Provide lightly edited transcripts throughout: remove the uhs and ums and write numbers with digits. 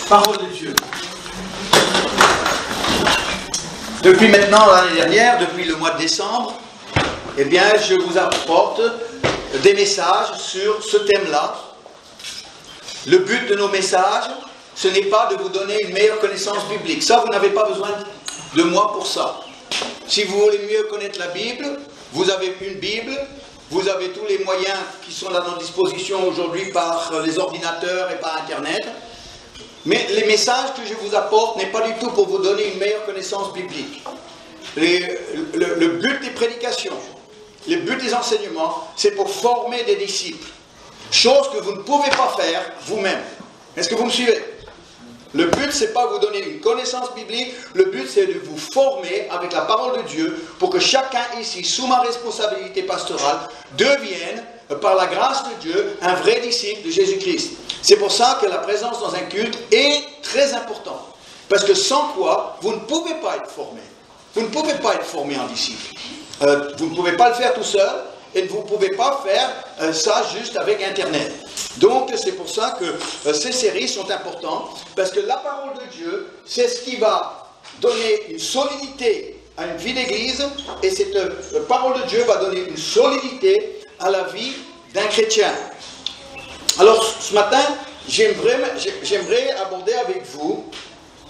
Parole de Dieu. Depuis maintenant, l'année dernière, depuis le mois de décembre, eh bien, je vous apporte des messages sur ce thème-là. Le but de nos messages, ce n'est pas de vous donner une meilleure connaissance biblique. Ça, vous n'avez pas besoin de moi pour ça. Si vous voulez mieux connaître la Bible, vous avez une Bible, vous avez tous les moyens qui sont à notre disposition aujourd'hui par les ordinateurs et par Internet. Mais les messages que je vous apporte n'est pas du tout pour vous donner une meilleure connaissance biblique. Le but des prédications, le but des enseignements, c'est pour former des disciples. Chose que vous ne pouvez pas faire vous-même. Est-ce que vous me suivez? Le but, c'est pas vous donner une connaissance biblique, le but, c'est de vous former avec la parole de Dieu pour que chacun ici, sous ma responsabilité pastorale, devienne, par la grâce de Dieu, un vrai disciple de Jésus-Christ. C'est pour ça que la présence dans un culte est très importante. Parce que sans quoi, vous ne pouvez pas être formé. Vous ne pouvez pas être formé en disciple. Vous ne pouvez pas le faire tout seul et vous ne pouvez pas faire ça juste avec Internet. Donc, c'est pour ça que ces séries sont importantes, parce que la parole de Dieu, c'est ce qui va donner une solidité à une vie d'église, et cette parole de Dieu va donner une solidité à la vie d'un chrétien. Alors, ce matin, j'aimerais aborder avec vous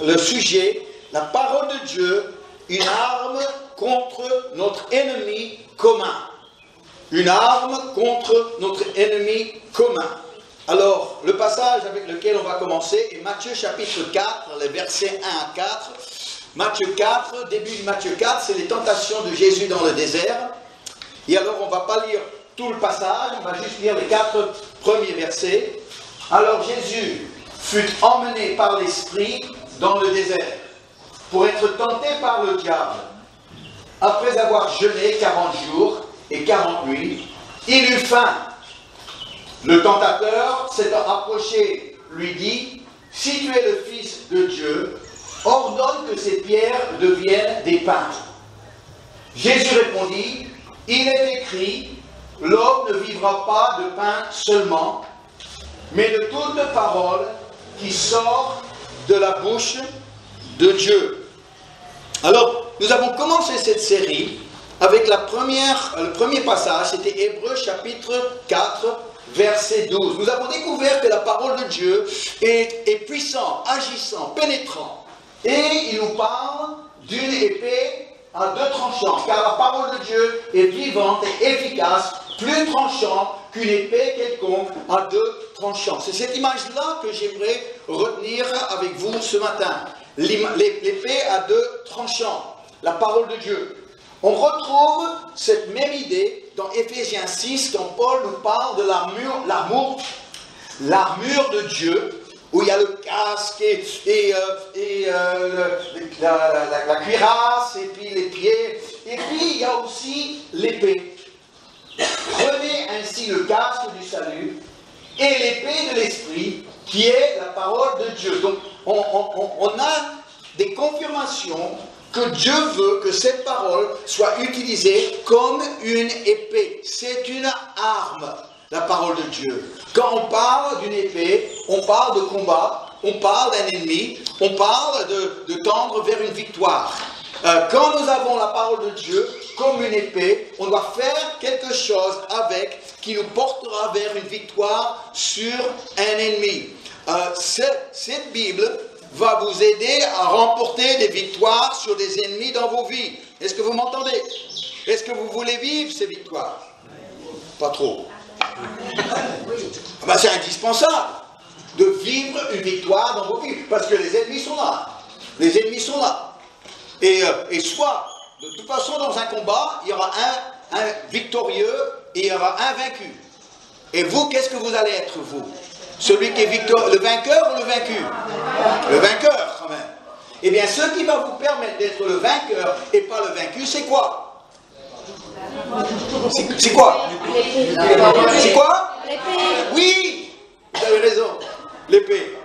le sujet, la parole de Dieu, une arme contre notre ennemi commun. Une arme contre notre ennemi commun. Alors, le passage avec lequel on va commencer est Matthieu chapitre 4, les versets 1 à 4. Matthieu 4, début de Matthieu 4, c'est les tentations de Jésus dans le désert. Et alors, on ne va pas lire tout le passage, on va juste lire les 4 premiers versets. Alors, Jésus fut emmené par l'Esprit dans le désert pour être tenté par le diable. Après avoir jeûné 40 jours et 40 nuits, il eut faim. Le tentateur, s'étant approché, lui dit, « Si tu es le Fils de Dieu, ordonne que ces pierres deviennent des pains. » Jésus répondit, « Il est écrit, l'homme ne vivra pas de pain seulement, mais de toute parole qui sort de la bouche de Dieu. » Alors, nous avons commencé cette série avec le premier passage, c'était Hébreux chapitre 4, verset 12. Nous avons découvert que la parole de Dieu est puissante, agissant, pénétrant. Et il nous parle d'une épée à 2 tranchants, car la parole de Dieu est vivante et efficace, plus tranchante qu'une épée quelconque à 2 tranchants. C'est cette image-là que j'aimerais retenir avec vous ce matin. L'épée à 2 tranchants, la parole de Dieu. On retrouve cette même idée dans Éphésiens 6, quand Paul nous parle de l'armure de Dieu, où il y a le casque et la cuirasse, et puis les pieds, et puis il y a aussi l'épée. Prenez ainsi le casque du salut et l'épée de l'esprit, qui est la parole de Dieu. Donc, on a des confirmations que Dieu veut que cette parole soit utilisée comme une épée. C'est une arme, la parole de Dieu. Quand on parle d'une épée, on parle de combat, on parle d'un ennemi, on parle de tendre vers une victoire. Quand nous avons la parole de Dieu comme une épée, on doit faire quelque chose avec qui nous portera vers une victoire sur un ennemi. Cette Bible va vous aider à remporter des victoires sur des ennemis dans vos vies. Est-ce que vous m'entendez? Est-ce que vous voulez vivre ces victoires? Pas trop. C'est indispensable de vivre une victoire dans vos vies, parce que les ennemis sont là. Les ennemis sont là. Et soit, de toute façon, dans un combat, il y aura un victorieux et il y aura un vaincu. Et vous, qu'est-ce que vous allez être, vous? Celui qui est le vainqueur ou le vaincu? Le vainqueur, quand même. Eh bien, ce qui va vous permettre d'être le vainqueur et pas le vaincu, c'est quoi? C'est quoi? C'est quoi? Oui, vous avez raison, l'épée.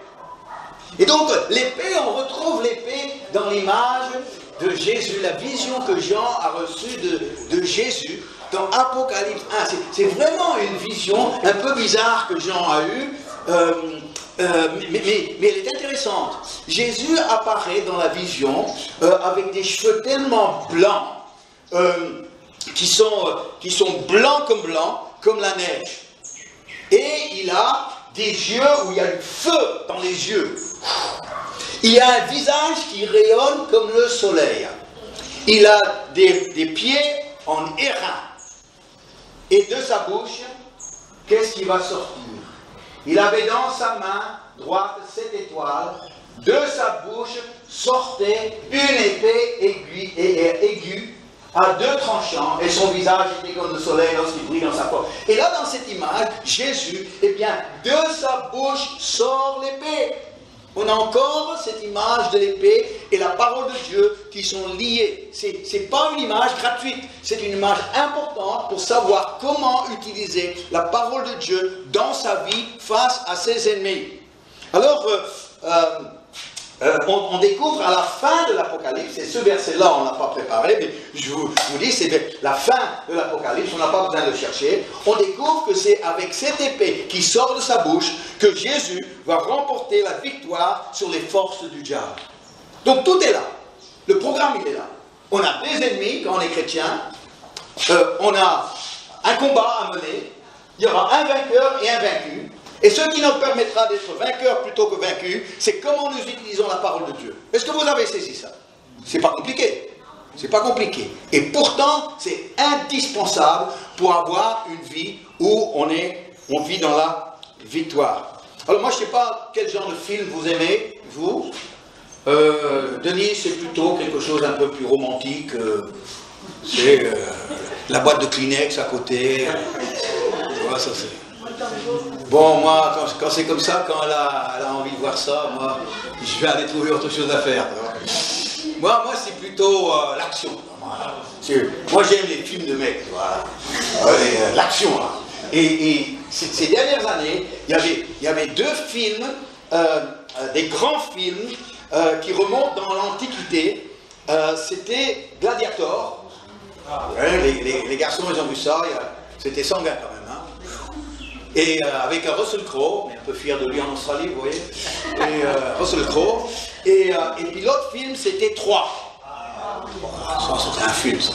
Et donc, l'épée, on retrouve l'épée dans l'image de Jésus, la vision que Jean a reçue de Jésus dans Apocalypse 1. C'est vraiment une vision un peu bizarre que Jean a eue. elle est intéressante. Jésus apparaît dans la vision avec des cheveux tellement blancs, qui sont blancs, comme la neige. Et il a des yeux où il y a du feu dans les yeux. Il a un visage qui rayonne comme le soleil. Il a des pieds en airain. Et de sa bouche, qu'est-ce qui va sortir? Il avait dans sa main droite 7 étoiles. De sa bouche sortait une épée aiguë à 2 tranchants, et son visage était comme le soleil lorsqu'il brille dans sa force. Et là, dans cette image, Jésus, eh bien, de sa bouche sort l'épée. On a encore cette image de l'épée et la parole de Dieu qui sont liées. Ce n'est pas une image gratuite, c'est une image importante pour savoir comment utiliser la parole de Dieu dans sa vie face à ses ennemis. Alors, on découvre à la fin de l'Apocalypse, et ce verset-là, on ne l'a pas préparé, mais je vous dis, c'est la fin de l'Apocalypse, on n'a pas besoin de le chercher. On découvre que c'est avec cette épée qui sort de sa bouche que Jésus va remporter la victoire sur les forces du diable. Donc tout est là. Le programme, il est là. On a des ennemis quand on est chrétien, on a un combat à mener, il y aura un vainqueur et un vaincu. Et ce qui nous permettra d'être vainqueurs plutôt que vaincus, c'est comment nous utilisons la parole de Dieu. Est-ce que vous avez saisi ça? C'est pas compliqué. C'est pas compliqué. Et pourtant, c'est indispensable pour avoir une vie où on vit dans la victoire. Alors moi, je ne sais pas quel genre de film vous aimez, vous. Denis, c'est plutôt quelque chose un peu plus romantique. C'est la boîte de Kleenex à côté. Tu vois, ça c'est... Bon, moi, quand c'est comme ça, quand elle a envie de voir ça, moi, je vais aller trouver autre chose à faire. Moi c'est plutôt l'action. Moi, j'aime les films de mecs, voilà. L'action, là. Et ces dernières années, il y avait 2 films, des grands films, qui remontent dans l'Antiquité. C'était Gladiator. Les garçons, ils ont vu ça. C'était sanguin quand même. Et avec Russell Crowe, on est un peu fier de lui en Australie, vous voyez. Et Russell Crowe. Et puis l'autre film, c'était 3. Ça, c'était un film, ça.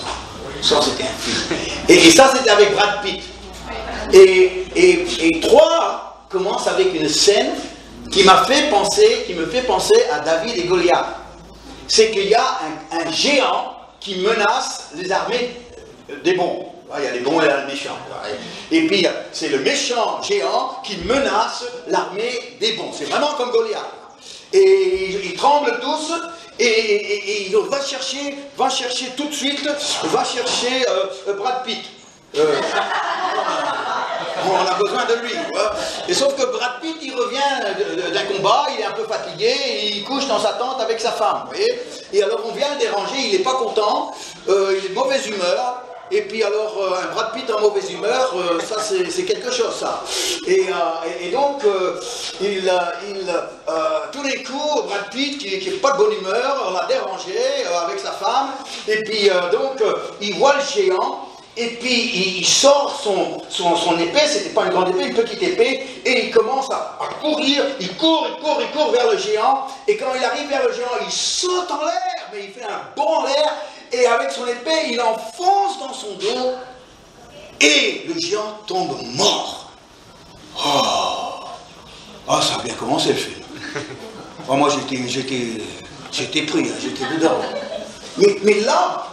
Ça, c'était un film. Et ça, c'était avec Brad Pitt. Et 3 commence avec une scène qui me fait penser à David et Goliath. C'est qu'il y a un géant qui menace les armées des bons. Il y a les bons et les méchants. Et puis, c'est le méchant géant qui menace l'armée des bons. C'est vraiment comme Goliath. Et ils tremblent tous. Et il va chercher tout de suite, Brad Pitt. On a besoin de lui. Et sauf que Brad Pitt, il revient d'un combat, il est un peu fatigué, et il couche dans sa tente avec sa femme. Vous voyez. Et alors on vient le déranger, il n'est pas content, il est de mauvaise humeur. Et puis alors, un Brad Pitt en mauvaise humeur, ça c'est quelque chose, ça. Et donc, tous les coups, Brad Pitt, qui n'est pas de bonne humeur, on l'a dérangé avec sa femme, et puis donc, il voit le géant, et puis il sort son épée, c'était pas une grande épée, une petite épée, et il commence à courir, il court vers le géant, et quand il arrive vers le géant, il saute en l'air, mais il fait un bond en l'air, et avec son épée, il enfonce dans son dos, et le géant tombe mort. Oh, ça a bien commencé le film. Oh, moi, j'étais pris, j'étais dedans. Mais là,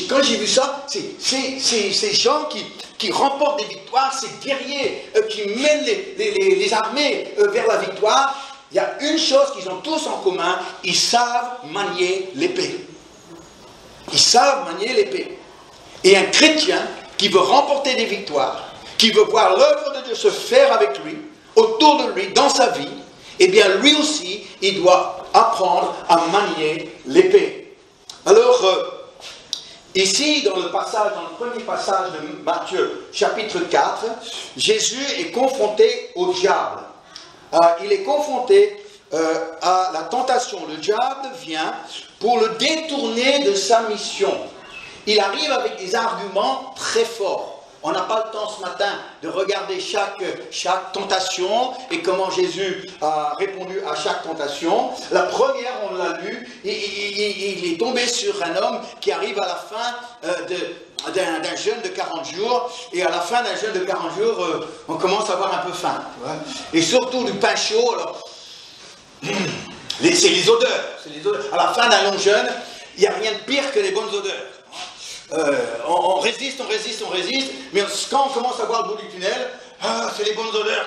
quand j'ai vu ça, c'est ces gens qui remportent des victoires, ces guerriers qui mènent les armées vers la victoire. Il y a une chose qu'ils ont tous en commun, ils savent manier l'épée. Ils savent manier l'épée. Et un chrétien qui veut remporter des victoires, qui veut voir l'œuvre de Dieu se faire avec lui, autour de lui, dans sa vie, eh bien lui aussi, il doit apprendre à manier l'épée. Alors, ici, dans le premier passage de Matthieu, chapitre 4, Jésus est confronté au diable. Il est confronté à la tentation. Le diable vient pour le détourner de sa mission. Il arrive avec des arguments très forts. On n'a pas le temps ce matin de regarder chaque tentation et comment Jésus a répondu à chaque tentation. La première, on l'a lu, il est tombé sur un homme qui arrive à la fin d'un jeûne de 40 jours. Et à la fin d'un jeûne de 40 jours, on commence à avoir un peu faim. Tu vois. Et surtout du pain chaud. Alors, c'est les odeurs. À la fin d'un long jeûne, il n'y a rien de pire que les bonnes odeurs. On résiste, mais quand on commence à voir le bout du tunnel, c'est les bonnes odeurs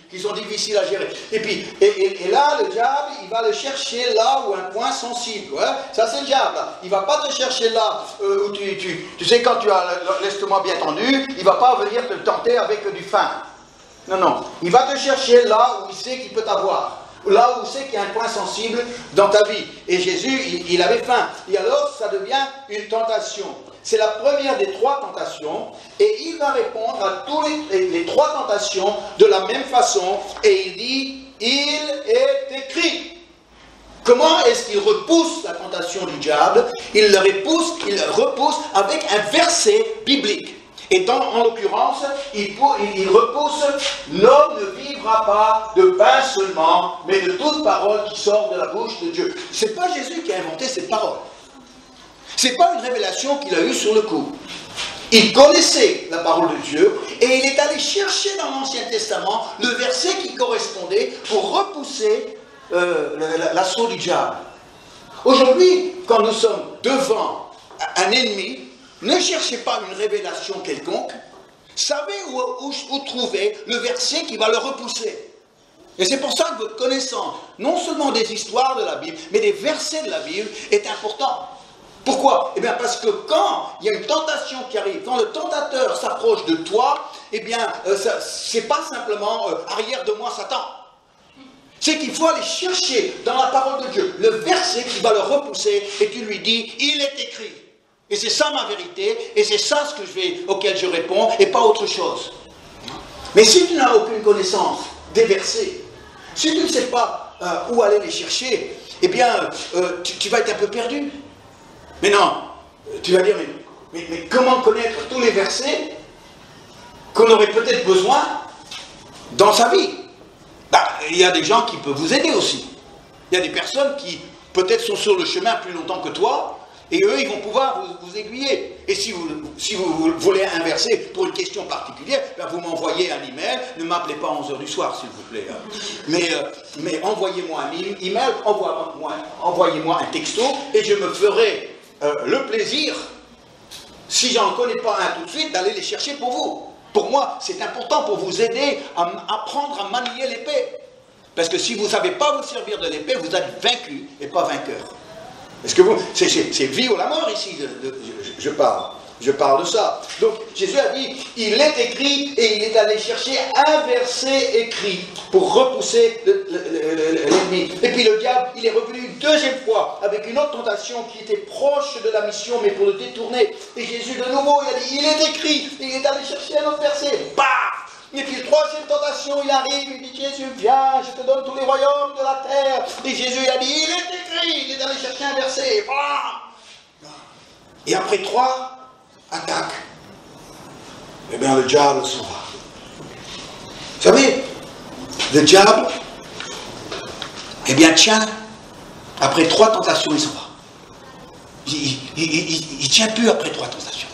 qui sont difficiles à gérer. Et puis, et là, le diable, il va le chercher là où un point sensible. Ouais. Ça, c'est le diable. Là. Il ne va pas te chercher là où tu sais, quand tu as l'estomac bien tendu, il ne va pas venir te tenter avec du faim. Non. Il va te chercher là où il sait qu'il peut t'avoir. Là où il sait qu'il y a un point sensible dans ta vie. Et Jésus, il avait faim. Et alors, ça devient une tentation. C'est la première des 3 tentations. Et il va répondre à toutes les 3 tentations de la même façon. Et il dit, il est écrit. Comment est-ce qu'il repousse la tentation du diable? Il le repousse avec un verset biblique. Et en l'occurrence, il repousse « L'homme ne vivra pas de pain seulement, mais de toute parole qui sort de la bouche de Dieu. » Ce n'est pas Jésus qui a inventé cette parole. Ce n'est pas une révélation qu'il a eue sur le coup. Il connaissait la parole de Dieu et il est allé chercher dans l'Ancien Testament le verset qui correspondait pour repousser l'assaut du diable. Aujourd'hui, quand nous sommes devant un ennemi, ne cherchez pas une révélation quelconque. Savez où trouver le verset qui va le repousser. Et c'est pour ça que votre connaissance, non seulement des histoires de la Bible, mais des versets de la Bible, est important. Pourquoi? Eh bien parce que quand il y a une tentation qui arrive, quand le tentateur s'approche de toi, eh bien, c'est pas simplement arrière de moi Satan. C'est qu'il faut aller chercher dans la parole de Dieu le verset qui va le repousser et tu lui dis, il est écrit. Et c'est ça ma vérité, et c'est ça auquel je réponds, et pas autre chose. Mais si tu n'as aucune connaissance des versets, si tu ne sais pas où aller les chercher, eh bien, tu vas être un peu perdu. Mais non, tu vas dire, mais comment connaître tous les versets qu'on aurait peut-être besoin dans sa vie? Il y a des gens qui peuvent vous aider aussi. Il y a des personnes qui peut-être sont sur le chemin plus longtemps que toi, et eux, ils vont pouvoir vous aiguiller. Et si vous voulez un verset pour une question particulière, vous m'envoyez un email. Ne m'appelez pas à 11h du soir, s'il vous plaît. Mais envoyez-moi un email, envoyez-moi un texto, et je me ferai le plaisir, si j'en connais pas un tout de suite, d'aller les chercher pour vous. Pour moi, c'est important pour vous aider à apprendre à manier l'épée. Parce que si vous ne savez pas vous servir de l'épée, vous êtes vaincu et pas vainqueur. Est-ce que c'est vie ou la mort ici, je parle. Je parle de ça. Donc Jésus a dit, il est écrit, et il est allé chercher un verset écrit pour repousser l'ennemi. Et puis le diable, il est revenu une deuxième fois avec une autre tentation qui était proche de la mission, mais pour le détourner. Et Jésus de nouveau, il a dit, il est écrit, et il est allé chercher un autre verset. Bah! Et puis, troisième tentation, il arrive, il dit, Jésus, viens, je te donne tous les royaumes de la terre. Et Jésus, il a dit, il est écrit, il est allé chercher un verset. Bam. Et après 3 attaques, eh bien, le diable s'en va. Vous savez, le diable, eh bien, tiens, après 3 tentations, il s'en va. Il ne tient plus après 3 tentations.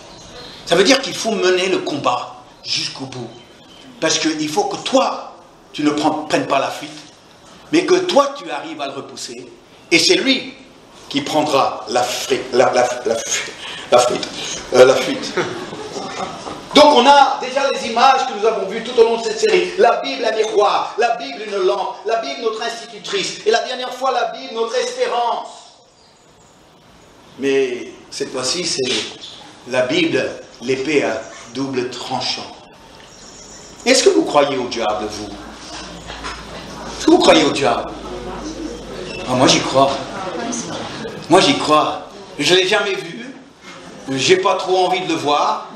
Ça veut dire qu'il faut mener le combat jusqu'au bout. Parce qu'il faut que toi, tu ne prennes pas la fuite, mais que toi, tu arrives à le repousser. Et c'est lui qui prendra la fuite. Donc on a déjà les images que nous avons vues tout au long de cette série. La Bible, un miroir. La Bible, une lampe. La Bible, notre institutrice. Et la dernière fois, la Bible, notre espérance. Mais cette fois-ci, c'est la Bible, l'épée à double tranchant. Est-ce que vous croyez au diable, vous? Est-ce que vous croyez au diable? Moi, j'y crois. Moi, j'y crois. Je ne l'ai jamais vu. Je n'ai pas trop envie de le voir.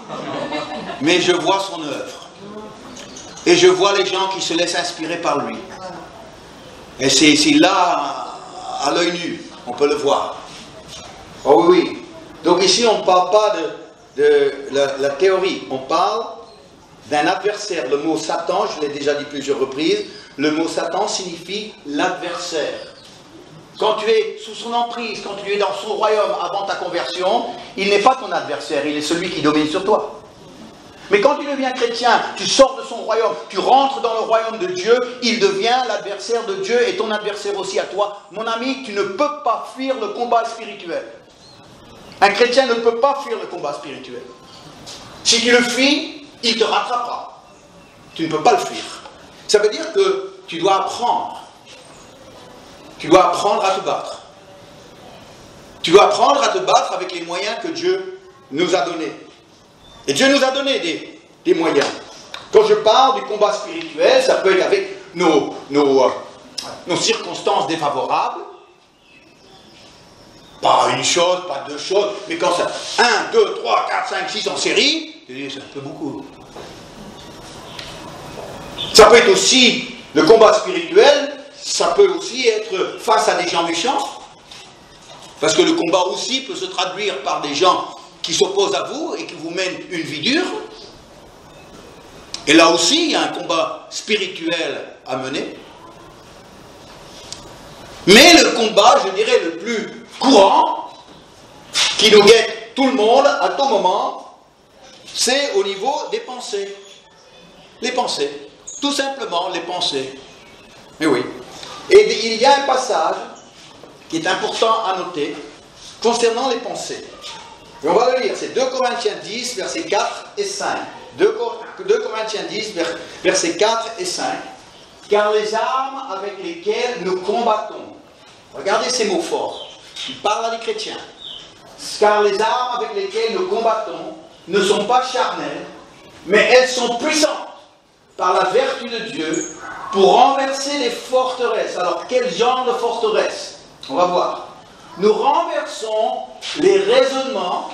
Mais je vois son œuvre. Et je vois les gens qui se laissent inspirer par lui. Et c'est là, à l'œil nu, on peut le voir. Oh oui. Donc ici, on ne parle pas de la théorie. On parle d'un adversaire. Le mot Satan, je l'ai déjà dit plusieurs reprises, le mot Satan signifie l'adversaire. Quand tu es sous son emprise, quand tu es dans son royaume avant ta conversion, il n'est pas ton adversaire, il est celui qui domine sur toi. Mais quand tu deviens chrétien, tu sors de son royaume, tu rentres dans le royaume de Dieu, il devient l'adversaire de Dieu et ton adversaire aussi à toi. Mon ami, tu ne peux pas fuir le combat spirituel. Un chrétien ne peut pas fuir le combat spirituel. Si tu le fuis, il te rattrapera. Tu ne peux pas le fuir. Ça veut dire que tu dois apprendre. Tu dois apprendre à te battre. Tu dois apprendre à te battre avec les moyens que Dieu nous a donnés. Et Dieu nous a donné des moyens. Quand je parle du combat spirituel, ça peut être avec nos circonstances défavorables. Pas une chose, pas deux choses, mais quand ça... 1, 2, 3, 4, 5, 6 en série, c'est un peu beaucoup. Ça peut être aussi, le combat spirituel, ça peut aussi être face à des gens méchants. Parce que le combat aussi peut se traduire par des gens qui s'opposent à vous et qui vous mènent une vie dure. Et là aussi, il y a un combat spirituel à mener. Mais le combat, je dirais, le plus courant, qui nous guette tout le monde à tout moment, c'est au niveau des pensées. Les pensées. Tout simplement, les pensées. Mais oui. Et il y a un passage qui est important à noter concernant les pensées. Et on va le lire, c'est 2 Corinthiens 10, versets 4 et 5. 2 Corinthiens 10, versets 4 et 5. Car les armes avec lesquelles nous combattons, regardez ces mots forts, il parle à des chrétiens. Car les armes avec lesquelles nous combattons ne sont pas charnelles, mais elles sont puissantes par la vertu de Dieu pour renverser les forteresses. Alors, quel genre de forteresse? On va voir. Nous renversons les raisonnements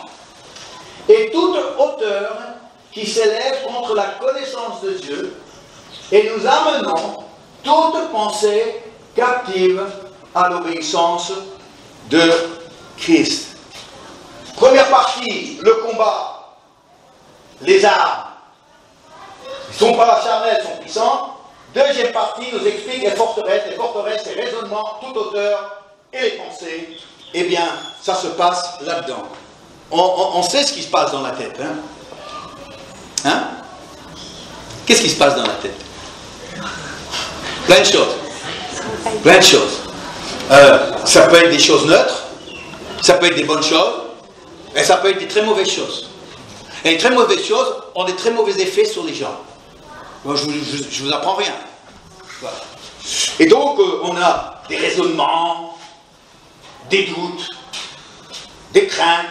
et toute hauteur qui s'élève contre la connaissance de Dieu et nous amenons toute pensée captive à l'obéissance de Christ. Première partie, le combat, les armes. Ils ne sont pas charnelles, sont puissantes. Deuxième partie nous explique les forteresses, les raisonnements, toute hauteur et les pensées. Eh bien, ça se passe là-dedans. On sait ce qui se passe dans la tête. Hein? Qu'est-ce qui se passe dans la tête? Plein de choses. Plein de choses. Ça peut être des choses neutres, ça peut être des bonnes choses, et ça peut être des très mauvaises choses. Et les très mauvaises choses ont des très mauvais effets sur les gens. Moi, je ne vous apprends rien. Voilà. Et donc, on a des raisonnements, des doutes, des craintes,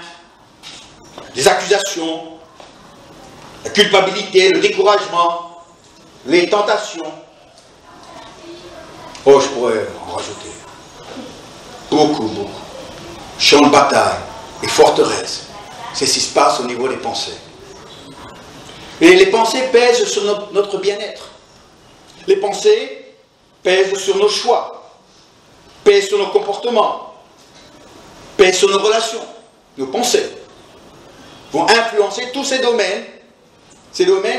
des accusations, la culpabilité, le découragement, les tentations. Oh, je pourrais en rajouter. Beaucoup, beaucoup. Champ de bataille et forteresse. C'est ce qui se passe au niveau des pensées. Et les pensées pèsent sur notre bien-être. Les pensées pèsent sur nos choix, pèsent sur nos comportements, pèsent sur nos relations. Nos pensées vont influencer tous ces domaines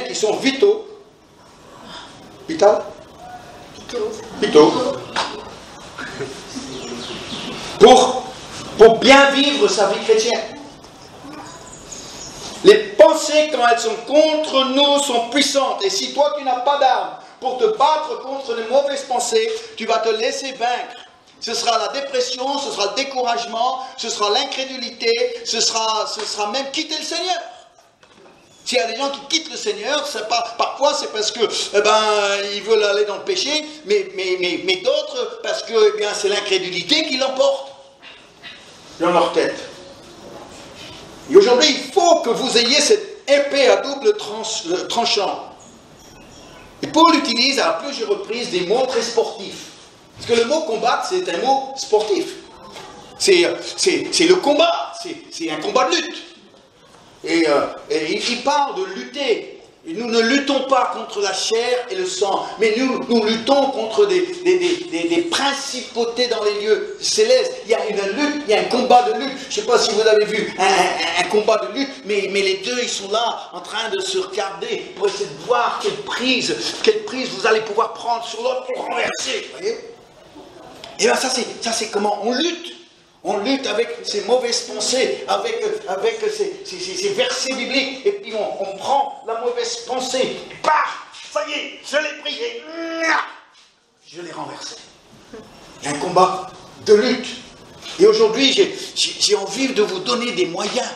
qui sont vitaux. Vitaux. Pour bien vivre sa vie chrétienne. Les pensées, quand elles sont contre nous, sont puissantes. Et si toi, tu n'as pas d'armes pour te battre contre les mauvaises pensées, tu vas te laisser vaincre. Ce sera la dépression, ce sera le découragement, ce sera l'incrédulité, ce sera même quitter le Seigneur. S'il y a des gens qui quittent le Seigneur, parfois c'est parce que ils veulent aller dans le péché, mais d'autres parce que c'est l'incrédulité qui l'emporte dans leur tête. Et aujourd'hui, il faut que vous ayez cette épée à double tranchant. Et Paul utilise à plusieurs reprises des mots très sportifs. Parce que le mot combattre, c'est un mot sportif. C'est le combat, c'est un combat de lutte. Et il parle de lutter nous ne luttons pas contre la chair et le sang, mais nous luttons contre des principautés dans les lieux célestes. Il y a une lutte, il y a un combat de lutte. Je ne sais pas si vous avez vu un combat de lutte, mais les deux, ils sont là, en train de se regarder pour essayer de voir quelle prise vous allez pouvoir prendre sur l'autre pour renverser. Vous voyez? Et bien ça c'est comment on lutte. On lutte avec ces mauvaises pensées, avec ces versets bibliques, et puis on prend la mauvaise pensée, paf, ça y est, je l'ai pris, et je l'ai renversé. Il y a un combat de lutte. Et aujourd'hui, j'ai envie de vous donner des moyens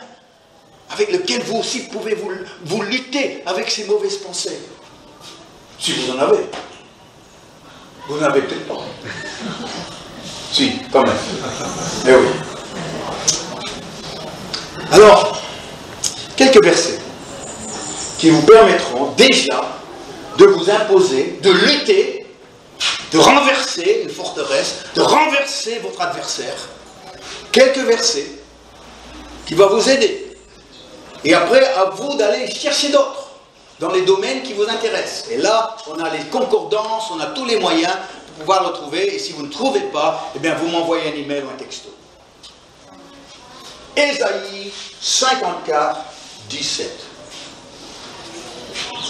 avec lesquels vous aussi pouvez vous lutter avec ces mauvaises pensées. Si vous en avez. Vous n'en avez peut-être pas. Si, quand même. Eh oui. Alors, quelques versets qui vous permettront déjà de vous imposer, de lutter, de renverser une forteresse, de renverser votre adversaire. Quelques versets qui vont vous aider. Et après, à vous d'aller chercher d'autres dans les domaines qui vous intéressent. Et là, on a les concordances, on a tous les moyens pouvoir le trouver, et si vous ne trouvez pas, eh bien vous m'envoyez un email ou un texto. Ésaïe 54, 17.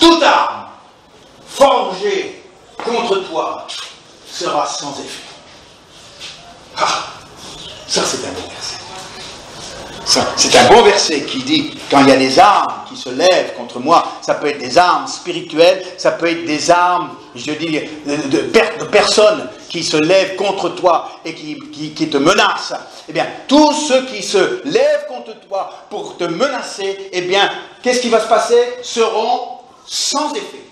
Toute arme forgée contre toi sera sans effet. Ah, ça c'est un bon verset. C'est un bon verset qui dit, quand il y a des armes qui se lèvent contre moi, ça peut être des armes spirituelles, ça peut être des armes, je dis, de personnes qui se lèvent contre toi et qui te menacent. Eh bien, tous ceux qui se lèvent contre toi pour te menacer, eh bien, qu'est-ce qui va se passer? Seront sans effet.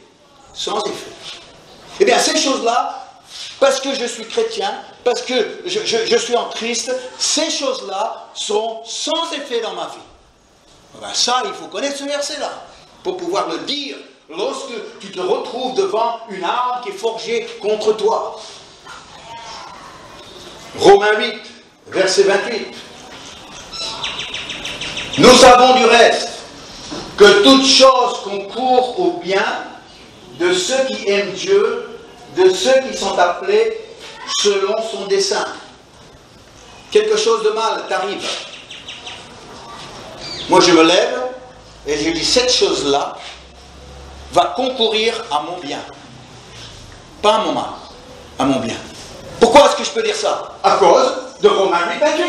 Sans effet. Eh bien, ces choses-là, parce que je suis chrétien, parce que je suis en Christ, ces choses-là sont sans effet dans ma vie. Ben ça, il faut connaître ce verset-là, pour pouvoir le dire lorsque tu te retrouves devant une arme qui est forgée contre toi. Romains 8, verset 28. Nous savons du reste que toute chose concourt au bien de ceux qui aiment Dieu, de ceux qui sont appelés selon son dessein. Quelque chose de mal t'arrive. Moi je me lève et je dis cette chose-là va concourir à mon bien. Pas à mon mal, à mon bien. Pourquoi est-ce que je peux dire ça? À cause de Romains 8, 28.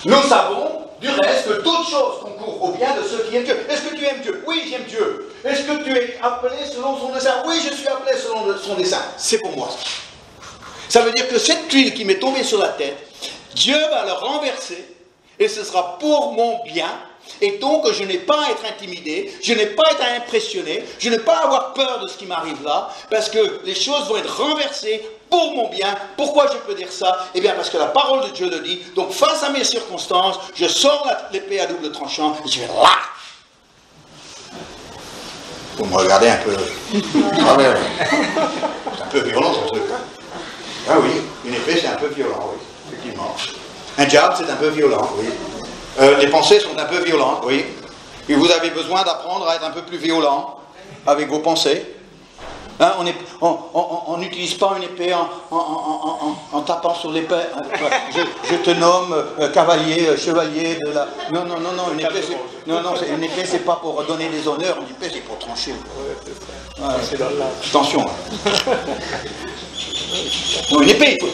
Nous savons du reste que toute chose concourt au bien de ceux qui aiment Dieu. Est-ce que tu aimes Dieu? Oui, j'aime Dieu. Est-ce que tu es appelé selon son dessein? Oui, je suis appelé selon son dessein. C'est pour moi. Ça veut dire que cette huile qui m'est tombée sur la tête, Dieu va la renverser et ce sera pour mon bien. Et donc, je n'ai pas à être intimidé, je n'ai pas à être impressionné, je n'ai pas à avoir peur de ce qui m'arrive là, parce que les choses vont être renversées pour mon bien. Pourquoi je peux dire ça? Eh bien, parce que la parole de Dieu le dit. Donc, face à mes circonstances, je sors l'épée à double tranchant et je vais là. Vous me regardez un peu. Ah ouais, c'est un peu violent ce truc. Ah oui, une épée c'est un peu violent, oui, effectivement. Un jab c'est un peu violent, oui. Les pensées sont un peu violentes, oui. Et vous avez besoin d'apprendre à être un peu plus violent avec vos pensées. Hein, on n'utilise pas une épée en tapant sur l'épée. Je te nomme cavalier, chevalier de la... Non, une épée c'est pas pour donner des honneurs, une épée c'est pour trancher. Attention. Bon, une épée, il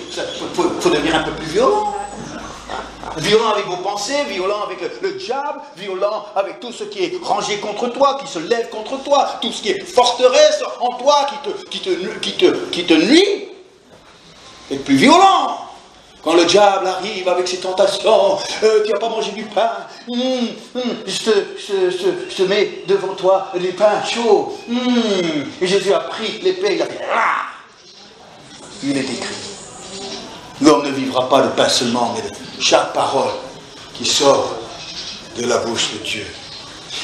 faut devenir un peu plus violent. Violent avec vos pensées, violent avec le diable, violent avec tout ce qui est rangé contre toi, qui se lève contre toi, tout ce qui est forteresse en toi, qui te nuit. Et plus violent. Quand le diable arrive avec ses tentations, tu n'as pas mangé du pain, je te mets devant toi du pain chaud, et Jésus a pris l'épée, il a fait ah. Il est écrit. L'homme ne vivra pas de pain seulement, mais de chaque parole qui sort de la bouche de Dieu.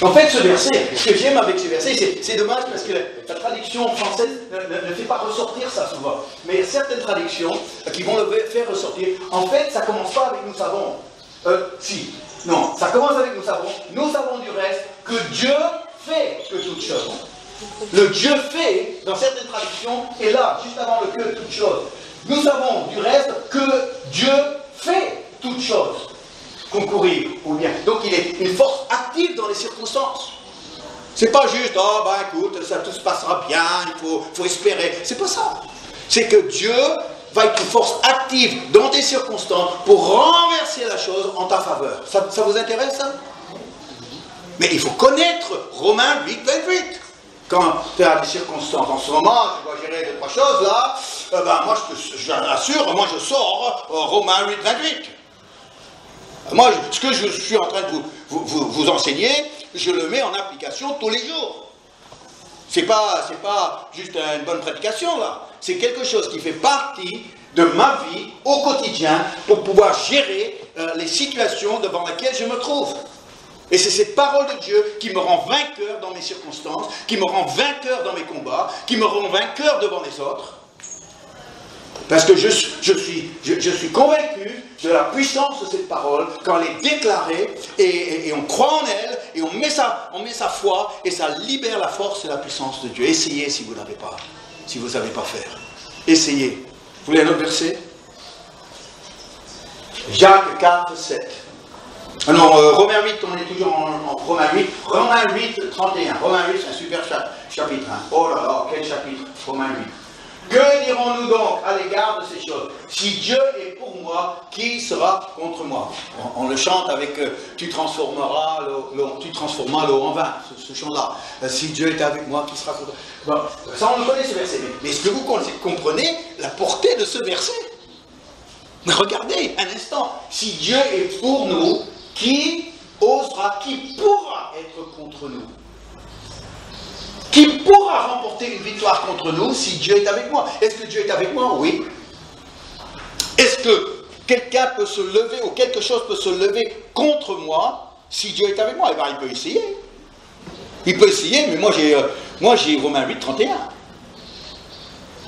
En fait, ce verset, ce que j'aime avec ce verset, c'est dommage parce que la traduction française ne fait pas ressortir ça souvent. Mais il y a certaines traductions qui vont le faire ressortir. En fait, ça ne commence pas avec nous savons. Non, ça commence avec nous savons. Nous savons du reste que Dieu fait que toute chose. Le Dieu fait, dans certaines traductions, est là, juste avant le que toute chose. Nous savons du reste que Dieu fait toute chose. Concourir ou bien. Donc il est une force active dans les circonstances. C'est pas juste, oh ben écoute, ça tout se passera bien, il faut espérer. C'est pas ça. C'est que Dieu va être une force active dans des circonstances pour renverser la chose en ta faveur. Ça vous intéresse ça? Mais il faut connaître Romains 8, 28. Quand tu as des circonstances en ce moment, je dois gérer 2-3 choses là, ben moi je l'assure, moi je sors Romains 8, 28. Moi, ce que je suis en train de vous enseigner, je le mets en application tous les jours. C'est pas juste une bonne prédication là. C'est quelque chose qui fait partie de ma vie au quotidien pour pouvoir gérer les situations devant lesquelles je me trouve. Et c'est cette parole de Dieu qui me rend vainqueur dans mes circonstances, qui me rend vainqueur dans mes combats, qui me rend vainqueur devant les autres. Parce que je suis convaincu de la puissance de cette parole quand elle est déclarée et on croit en elle et on met sa foi et ça libère la force et la puissance de Dieu. Essayez si vous n'avez pas, si vous ne savez pas faire. Essayez. Vous voulez un autre verset? Jacques 4, 7. Non, Romains 8, on est toujours en Romains 8. Romains 8, 31. Romains 8, c'est un super chapitre. Hein. Oh là là, quel chapitre? Romains 8. Que dirons-nous donc à l'égard de ces choses? Si Dieu est pour moi, qui sera contre moi? On le chante avec tu transformeras l'eau en vin, ce chant-là. Si Dieu est avec moi, qui sera contre moi? Bon, ça on le connaît ce verset. Mais est-ce que vous comprenez la portée de ce verset? Mais regardez un instant. Si Dieu est pour nous, qui osera, qui pourra être contre nous? Qui pourra remporter une victoire contre nous si Dieu est avec moi? Est-ce que Dieu est avec moi? Oui. Est-ce que quelqu'un peut se lever ou quelque chose peut se lever contre moi si Dieu est avec moi? Eh bien, il peut essayer. Il peut essayer, mais moi j'ai Romains 8, 31.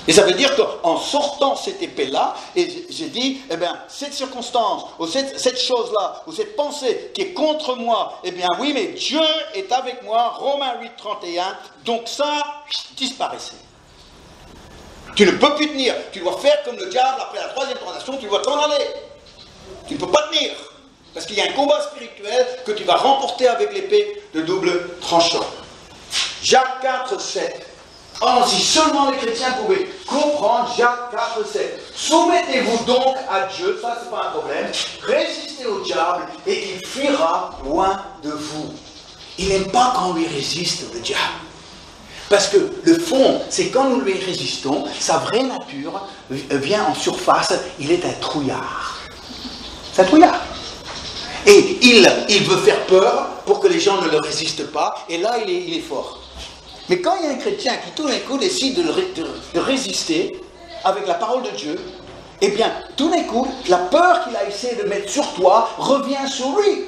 Et ça veut dire qu'en sortant cette épée-là, et j'ai dit, eh bien, cette circonstance, ou cette chose-là, ou cette pensée qui est contre moi, eh bien oui, mais Dieu est avec moi, Romains 8, 31, donc ça, disparaissez. Tu ne peux plus tenir, tu dois faire comme le diable après la troisième tentation, tu dois t'en aller. Tu ne peux pas tenir, parce qu'il y a un combat spirituel que tu vas remporter avec l'épée de double tranchant. Jacques 4, 7. Oh, si seulement les chrétiens pouvaient comprendre Jacques 4, 7. Soumettez-vous donc à Dieu, ça c'est pas un problème. Résistez au diable et il fuira loin de vous. Il n'aime pas quand on lui résiste, le diable. Parce que le fond, c'est quand nous lui résistons, sa vraie nature vient en surface, il est un trouillard. C'est un trouillard. Et il veut faire peur pour que les gens ne le résistent pas, et là il est fort. Mais quand il y a un chrétien qui tout d'un coup décide de résister avec la parole de Dieu, eh bien, tout d'un coup, la peur qu'il a essayé de mettre sur toi revient sur lui.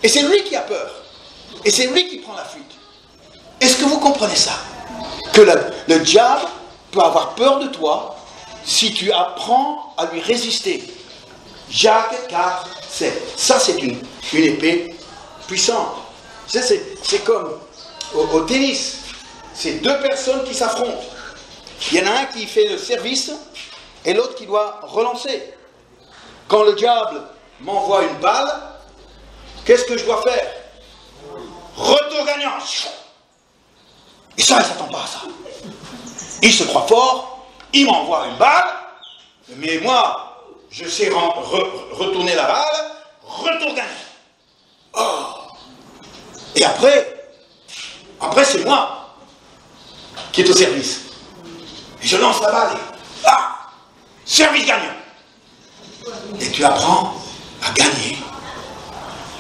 Et c'est lui qui a peur. Et c'est lui qui prend la fuite. Est-ce que vous comprenez ça? Que le diable peut avoir peur de toi si tu apprends à lui résister. Jacques 4, 7. Ça, c'est une épée puissante. C'est comme au tennis. C'est deux personnes qui s'affrontent. Il y en a un qui fait le service et l'autre qui doit relancer. Quand le diable m'envoie une balle, qu'est-ce que je dois faire? Retour gagnant. Et ça, il ne s'attend pas à ça. Il se croit fort, il m'envoie une balle, mais moi, je sais retourner la balle, retour gagnant. Oh! Et après c'est moi qui est au service. Et je lance la balle et service gagnant. Et tu apprends à gagner,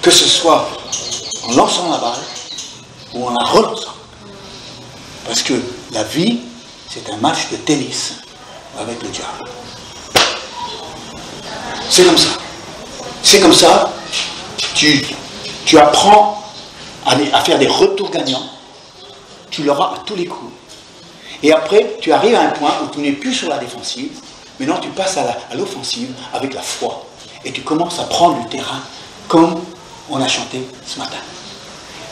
que ce soit en lançant la balle ou en la relançant. Parce que la vie, c'est un match de tennis avec le diable. C'est comme ça. C'est comme ça, tu apprends à faire des retours gagnants. Tu l'auras à tous les coups. Et après, tu arrives à un point où tu n'es plus sur la défensive. Maintenant, tu passes à l'offensive avec la foi. Et tu commences à prendre du terrain, comme on a chanté ce matin.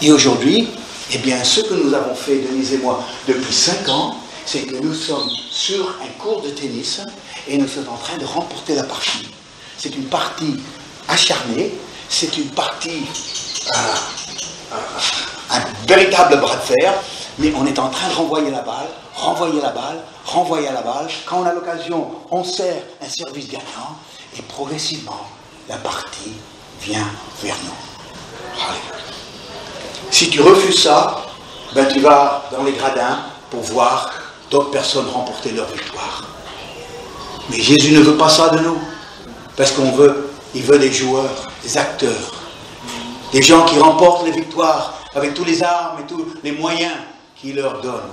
Et aujourd'hui, Eh bien, ce que nous avons fait, Denise et moi, depuis 5 ans, c'est que nous sommes sur un court de tennis et nous sommes en train de remporter la partie. C'est une partie acharnée, c'est une partie, un véritable bras de fer, mais on est en train de renvoyer la balle, renvoyer la balle, renvoyer la balle. Quand on a l'occasion, on sert un service gagnant et progressivement, la partie vient vers nous. Alléluia. Si tu refuses ça, ben tu vas dans les gradins pour voir d'autres personnes remporter leur victoire. Mais Jésus ne veut pas ça de nous. Parce il veut des joueurs, des acteurs, des gens qui remportent les victoires avec tous les armes et tous les moyens qu'il leur donne.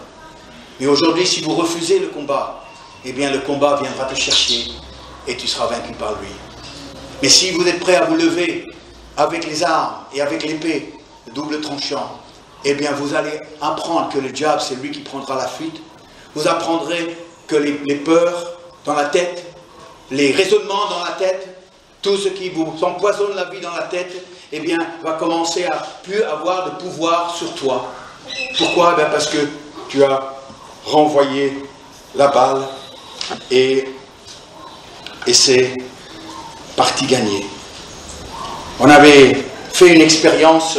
Et aujourd'hui, si vous refusez le combat, eh bien le combat viendra te chercher et tu seras vaincu par lui. Mais si vous êtes prêt à vous lever avec les armes et avec l'épée, double tranchant, eh bien vous allez apprendre que le diable, c'est lui qui prendra la fuite. Vous apprendrez que les peurs dans la tête, les raisonnements dans la tête, tout ce qui vous empoisonne la vie dans la tête, eh bien, va commencer à plus avoir de pouvoir sur toi. Pourquoi? Eh bien, parce que tu as renvoyé la balle et c'est partie gagnée. On avait fait une expérience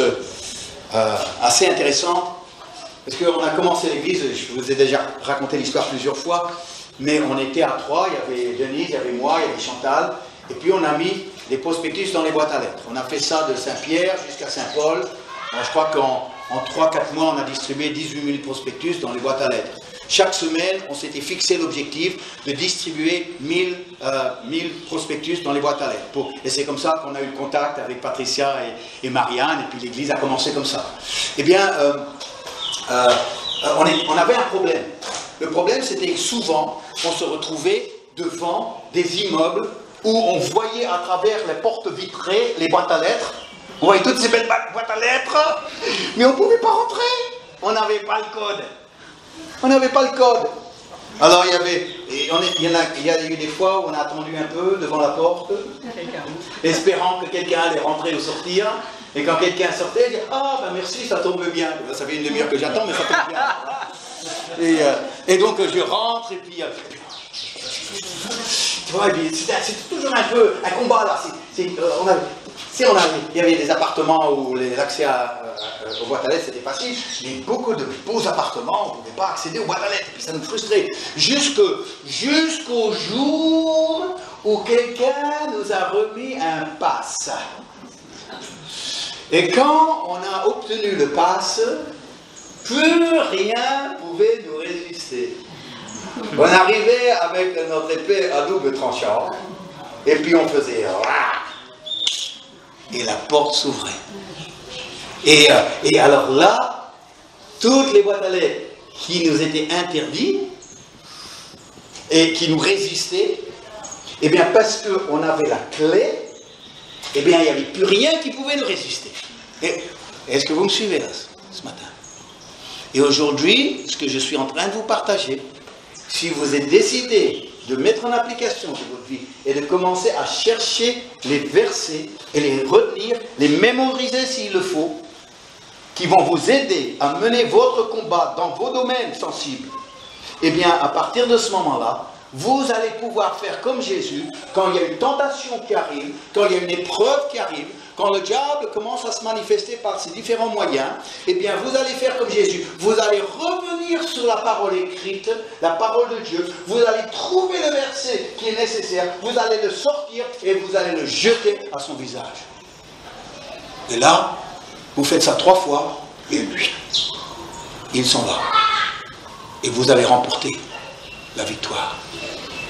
assez intéressante, parce qu'on a commencé l'église, je vous ai déjà raconté l'histoire plusieurs fois, mais on était à 3, il y avait Denise, il y avait moi, il y avait Chantal, et puis on a mis les prospectus dans les boîtes à lettres. On a fait ça de Saint-Pierre jusqu'à Saint-Paul. Je crois qu'en 3-4 mois, on a distribué 18 000 prospectus dans les boîtes à lettres. Chaque semaine, on s'était fixé l'objectif de distribuer 1000 prospectus dans les boîtes à lettres. Et c'est comme ça qu'on a eu le contact avec Patricia et Marianne, et puis l'église a commencé comme ça. Eh bien, on avait un problème. Le problème, c'était que souvent, on se retrouvait devant des immeubles où on voyait à travers les portes vitrées les boîtes à lettres. On voyait toutes ces belles boîtes à lettres, mais on ne pouvait pas rentrer. On n'avait pas le code. On n'avait pas le code. Alors il y a eu des fois où on a attendu un peu devant la porte, espérant que quelqu'un allait rentrer ou sortir. Et quand quelqu'un sortait, il dit « Ah, ben merci, ça tombe bien. » Ça fait une demi-heure que j'attends, mais ça tombe bien. Et donc je rentre, et puis... tu vois, c'est toujours un peu un combat là. Il y avait des appartements où l'accès aux boîtes à lettres c'était facile, mais beaucoup de beaux appartements, on ne pouvait pas accéder aux boîtes à lettres, et puis ça nous frustrait. Jusqu'au jour où quelqu'un nous a remis un pass. Et quand on a obtenu le pass, plus rien ne pouvait nous résister. On arrivait avec notre épée à double tranchant, et puis on faisait et la porte s'ouvrait. Et alors là, toutes les boîtes à lettres qui nous étaient interdites et qui nous résistaient, eh bien parce qu'on avait la clé, eh bien il n'y avait plus rien qui pouvait nous résister. Est-ce que vous me suivez là ce matin? Et aujourd'hui, ce que je suis en train de vous partager, si vous êtes décidé de mettre en application de votre vie et de commencer à chercher les versets et les retenir, les mémoriser s'il le faut, qui vont vous aider à mener votre combat dans vos domaines sensibles, eh bien, à partir de ce moment-là, vous allez pouvoir faire comme Jésus, quand il y a une tentation qui arrive, quand il y a une épreuve qui arrive, quand le diable commence à se manifester par ses différents moyens, eh bien vous allez faire comme Jésus. Vous allez revenir sur la parole écrite, la parole de Dieu. Vous allez trouver le verset qui est nécessaire. Vous allez le sortir et vous allez le jeter à son visage. Et là, vous faites ça 3 fois et lui, ils sont là. Et vous avez remporté la victoire.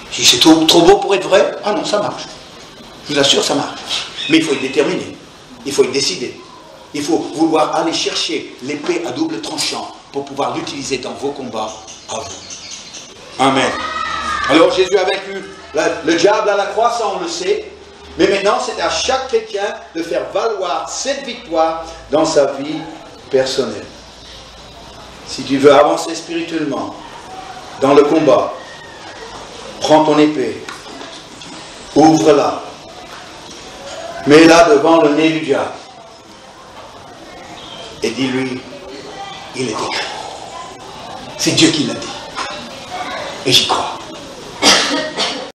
Si c'est trop beau pour être vrai, ah non, ça marche. Je vous assure, ça marche. Mais il faut être déterminé. Il faut être décidé. Il faut vouloir aller chercher l'épée à double tranchant pour pouvoir l'utiliser dans vos combats à vous. Amen. Alors Jésus a vaincu le diable à la croix, ça on le sait. Mais maintenant, c'est à chaque chrétien de faire valoir cette victoire dans sa vie personnelle. Si tu veux avancer spirituellement dans le combat, prends ton épée, ouvre-la, mets-la devant le nez du diable et dis-lui, il est écrit. C'est Dieu qui l'a dit. Et j'y crois.